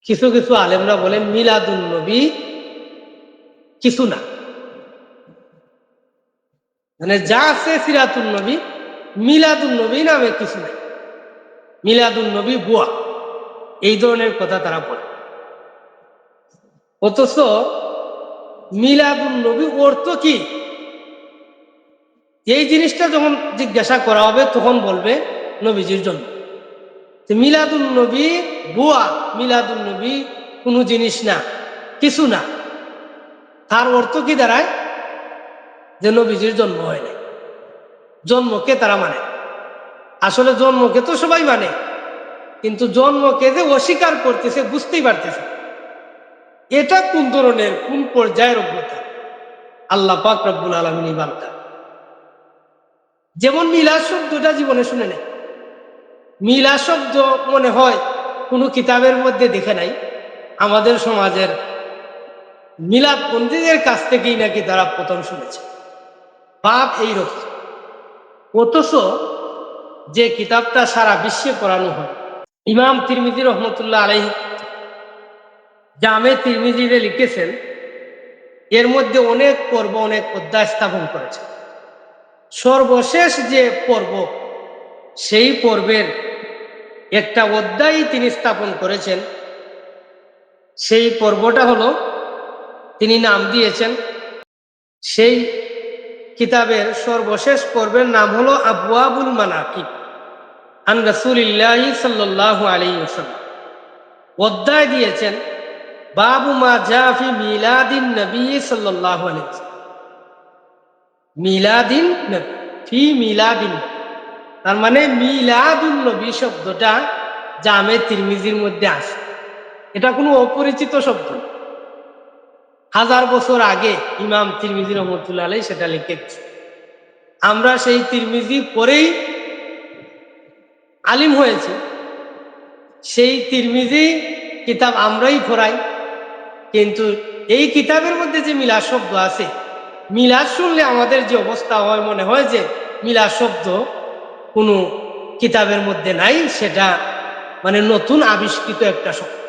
কিছু কিছু আলেমরা বলেন মিলাদুন নবী কিছু না, মানে যা আছে সিরাতুন নবী, মিলাদুন নবী নামে কিছু নাই, মিলাদুন নবী বুয়া, এই ধরনের কথা তারা বলে। অথচ মিলাদুন নবী অর্থ কি, এই জিনিসটা যখন জিজ্ঞাসা করা হবে তখন বলবে নবীজির জন্য। মিলাদুন নবী বুয়া, মিলাদুন নবী কোনো জিনিস না, কিছু না, তার অর্থ কি দাঁড়ায় যে নবীজির জন্ম হয় নাই। জন্মকে তারা মানে, আসলে জন্মকে তো সবাই মানে, কিন্তু জন্মকে যে অস্বীকার করতেছে বুঝতেই পারতেছে এটা কোন ধরনের কোন পর্যায়ের অজ্ঞতা। আল্লাহ পাক রব্বুল আলামিন বার্তা, যেমন মিলাদ শব্দটা জীবনে শুনে নেই, মিলাদ শব্দ মনে হয় কোনো কিতাবের মধ্যে দেখে নাই, আমাদের সমাজের মিলাদপন্থীদের কাছ থেকেই নাকি তারা প্রথম শুনেছে, বাপ এইরকম। অথচ যে কিতাবটা সারা বিশ্বে পড়ানো হয়, ইমাম তিরমিজি রহমতুল্লাহ আলাইহি জামে তিরমিজিতে লিখেছেন, এর মধ্যে অনেক পর্ব অনেক অধ্যায় স্থাপন করেছে। সর্বশেষ যে পর্ব, সেই পর্বের একটা অধ্যায় তিনি স্থাপন করেছেন। সেই পর্বটা হলো, তিনি নাম দিয়েছেন, সেই কিতাবের সর্বশেষ পর্বের নাম হলো আবওয়াবুল মানাকিব আন রাসূলিল্লাহি সাল্লাল্লাহু আলাইহি ওয়াসাল্লাম। অধ্যায় দিয়েছেন বাবু মা জা ফি মিলাদিন নবী সাল্লাল্লাহু আলাইহি ওয়াসাল্লাম। মিলাদিন নবী, ফি মিলাদিন, তার মানে মিলাদুন নবী শব্দটা জামে তিরমিজির মধ্যে আছে, এটা কোনো অপরিচিত শব্দ। 1000 বছর আগে ইমাম তিরমিজি রহমতুল্লাহ আলাইহি সেটা লিখে গেছে। আমরা সেই তিরমিজি পড়েই আলিম হয়েছে, সেই তিরমিজি কিতাব আমরাই পড়াই, কিন্তু এই কিতাবের মধ্যে যে মিলাদ শব্দ আছে, মিলাদ শুনলে আমাদের যে অবস্থা হয়, মনে হয় যে মিলাদ শব্দ কোনো কিতাবের মধ্যে নাই, সেটা মানে নতুন আবিষ্কৃত একটা শব্দ।